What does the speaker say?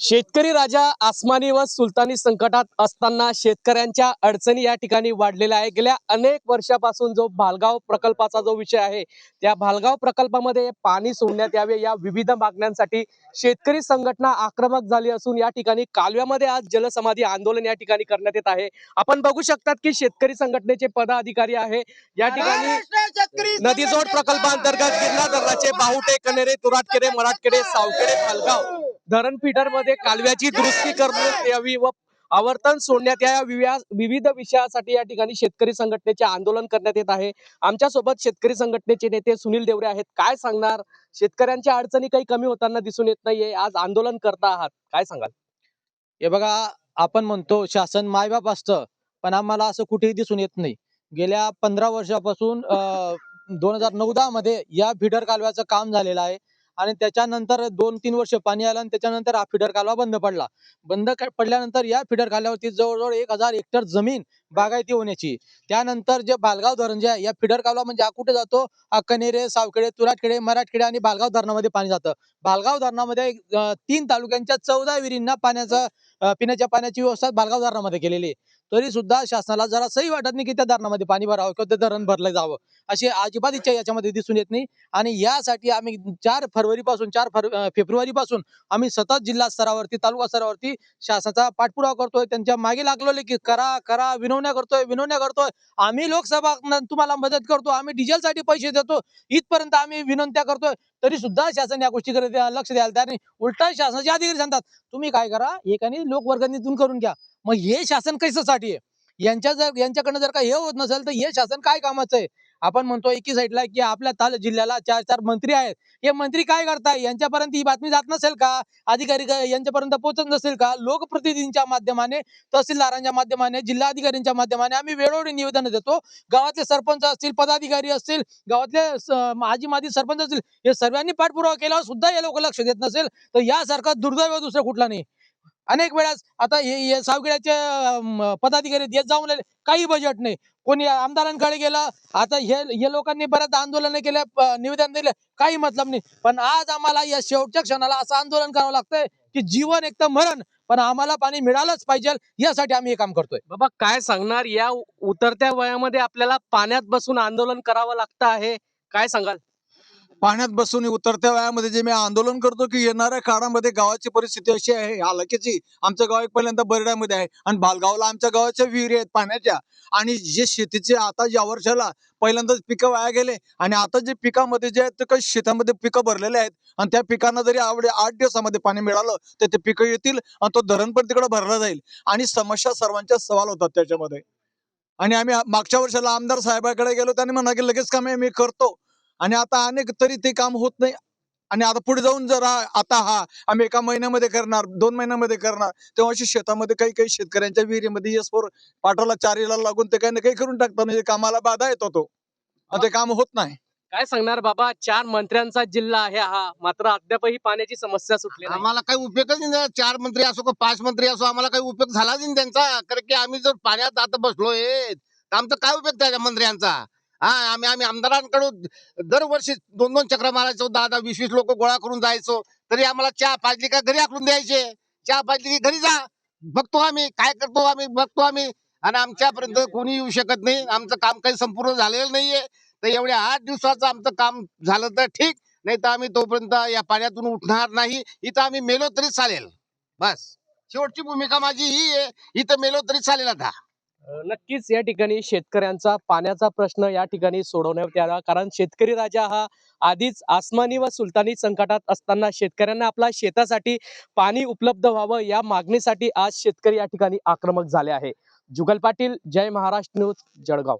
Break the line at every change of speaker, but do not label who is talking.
शेतकरी राजा आसमानी व सुलतानी संकटात असताना शेतकऱ्यांच्या अडचणी या ठिकाणी वाढलेल्या आहे। गेल्या अनेक वर्षापासून जो भालगाव प्रकल्पाचा जो विषय आहे, त्या भालगाव प्रकल्पामध्ये पाणी सोडण्यात यावे या विविध मागण्यांसाठी शेतकरी संघटना आक्रमक झाली असून या ठिकाणी कालव्यामध्ये आज जलसमाधी आंदोलन या ठिकाणी करण्यात येत आहे। आपण बघू शकतात की शेतकरी संघटनेचे पदाधिकारी आहे या ठिकाणी नदीजोड प्रकल्पांतर्गत गिरणा धरणाचे बाहुटे, कनेरे, तुराटकेरे, मराठकेरे, सावखेडे, भालगाव धरण फिडर मध्ये कालव्याची दुरुस्ती करण्यात यावी व आवर्तन सोडण्यात या विविध विषयासाठी या ठिकाणी शेतकरी संघटनेचे आंदोलन करण्यात येत आहे। आमच्या सोबत शेतकरी संघटनेचे नेते सुनील देवरे आहेत। काय सांगणार? शेतकऱ्यांच्या अडचणी काही कमी होताना दिसून येत नाहीये, आज आंदोलन करता आहात, काय सांगाल?
हे बघा, आपण म्हणतो शासन मायबाप असतं, पण आम्हाला असं कुठेही दिसून येत नाही। गेल्या 15 वर्षापासून 2009-10 मध्ये या फिडर कालव्याचं काम झालेलं आहे आणि त्याच्यानंतर 2-3 वर्ष पाणी आलं आणि त्याच्यानंतर हा फिडर कालवा बंद पडला। पडल्यानंतर या फिडर कालव्यावरती जवळजवळ 1000 हेक्टर जमीन बागायती होण्याची। त्यानंतर जे भालगाव धरण जे आहे, या फिडर कालवा म्हणजे हा कुठे जातो? कनेरे, सावखेडे, तुराटखेडे, मराठखेडे आणि भालगाव धरणामध्ये पाणी जातं। भालगाव धरणामध्ये 3 तालुक्यांच्या 14 विहिरींना पिण्याच्या पाण्याची व्यवस्था भालगाव धरणामध्ये केलेली आहे। तरी सुद्धा शासनाला जरा सही वाटत नाही की त्या धरणामध्ये पाणी भरावं किंवा ते धरण भरलं जावं, अशी अजिबात इच्छा याच्यामध्ये दिसून येत नाही। आणि यासाठी आम्ही 4 फेब्रुवारी पासून आम्ही सतत जिल्हा स्तरावरती, तालुका स्तरावरती शासनाचा पाठपुरावा करतोय, त्यांच्या मागे लागलो की करा करा, विनवण्या करतोय। आम्ही लोकसभा तुम्हाला मदत करतो, आम्ही डिझेलसाठी पैसे देतो, इथपर्यंत आम्ही विनंत्या करतोय, तरी सुद्धा शासन या गोष्टीकडे लक्ष द्यायला तयार नाही। उलटा शासनाचे अधिकारी सांगतात तुम्ही काय करा, एकाने लोकवर्गणीतून करून घ्या। मग हे शासन कशासाठी आहे? यांच्याकडनं जर का हे होत नसेल तर हे शासन काय कामाचं आहे? आपण म्हणतो एकी साईडला की आपल्या जिल्ह्याला 4-4 मंत्री आहेत, हे मंत्री काय करताय? यांच्यापर्यंत ही बातमी जात नसेल का? अधिकारी यांच्यापर्यंत पोहोचत नसेल का? लोकप्रतिनिधींच्या माध्यमाने, तहसीलदारांच्या माध्यमाने, जिल्हाधिकाऱ्यांच्या माध्यमाने आम्ही वेळोवेळी निवेदन देतो। गावातले सरपंच असतील, पदाधिकारी असतील, गावातले माजी सरपंच असतील, हे सर्वांनी पाठपुरावा केल्यावर सुद्धा हे लोक लक्ष देत नसेल तर यासारखा दुर्दैव दुसरं कुठला नाही। अनेक वेळास आता हे सावखेड्याचे पदाधिकारी येत जाऊन राहिले, काही बजेट नाही, कोणी आमदारांकडे गेलं, आता हे लोकांनी बऱ्याच आंदोलन केले, निवेदन दिले, काही मतलब नाही। पण आज आम्हाला या शेवटच्या क्षणाला असं आंदोलन करावं लागतंय की जीवन एक तर मरण, पण आम्हाला पाणी मिळालंच पाहिजे, यासाठी आम्ही हे काम करतोय।
बाबा काय सांगणार, या उतरत्या वयामध्ये आपल्याला पाण्यात बसून आंदोलन करावं लागतं आहे, काय सांगाल?
पाण्यात बसून उतरत्या वयामध्ये जे मी आंदोलन करतो की येणाऱ्या काळामध्ये गावाची परिस्थिती अशी आहे हालाकीची। आमचं गाव एक पहिल्यांदा बरड्यामध्ये आहे आणि भालगावला आमच्या गावाच्या विहिरी आहेत पाण्याच्या, आणि जे शेतीचे आता या वर्षाला पहिल्यांदाच पिकं वाया गेले आणि आता जे पिकामध्ये जे आहेत ते काही शेतामध्ये पिकं भरलेले आहेत आणि त्या पिकांना जरी आवडे 8 दिवसामध्ये पाणी मिळालं तर ते पिकं येतील आणि तो धरण पण तिकडे भरला जाईल आणि समस्या सर्वांच्या सवाल होतात त्याच्यामध्ये। आणि आम्ही मागच्या वर्षाला आमदार साहेबांकडे गेलो, त्यांनी म्हणा की लगेच काम मी करतो, आणि आता अनेक तरी ते काम होत नाही। आणि आता पुढे जाऊन जर आता आम्ही 1 महिन्यामध्ये करणार, 2 महिन्यामध्ये करणार, तेव्हा अशी शेतामध्ये काही शेतकऱ्यांच्या विहिरीमध्ये S4 पाटाला 4 लागून ते काही ना काही करून टाकतात, म्हणजे कामाला बाधा येतो तो, ते काम होत नाही।
काय सांगणार बाबा, 4 मंत्र्यांचा जिल्हा आहे हा, मात्र अद्यापही पाण्याची समस्या सुटली नाही।
आम्हाला काही उपयोगच नाही, 4 मंत्री असो का 5 मंत्री असो, आम्हाला काही उपयोग झालाच नाही त्यांचा। कारण की आम्ही जर पाण्यात आता बसलोय तर आमचा काय उपयोग त्या मंत्र्यांचा? आम्ही आमदारांकडून दरवर्षी 2-2 चक्र मारायचो, 10-10, 20-20 लोक गोळा करून जायचो, तरी आम्हाला चहा पाजली का घरी आखलून द्यायचे, चहा पाजली की घरी जा, बघतो आम्ही काय करतो, बघतो आणि आमच्यापर्यंत कोणी येऊ शकत नाही। आमचं काम काही संपूर्ण झालेलं नाहीये, तर एवढ्या 8 दिवसाचं आमचं काम झालं तर ठीक, नाही तर आम्ही तोपर्यंत या पाण्यातून उठणार नाही। इथं आम्ही मेलो तरी चालेल, बस शेवटची भूमिका माझी ही आहे, इथं मेलो तरी चालेल आता।
नक्कीच या ठिकाणी शेतकऱ्यांचा पाण्याचा प्रश्न या ठिकाणी सोडवण्यात यावा, कारण शेतकरी राजा हा आधीच आसमानी व सुलतानी संकटात असताना शेतकऱ्यांना आपल्या शेतासाठी पाणी उपलब्ध व्हावं या मागणीसाठी आज शेतकरी या ठिकाणी आक्रमक झाले आहे। जुगल पाटील, जय महाराष्ट्र न्यूज, जळगाव।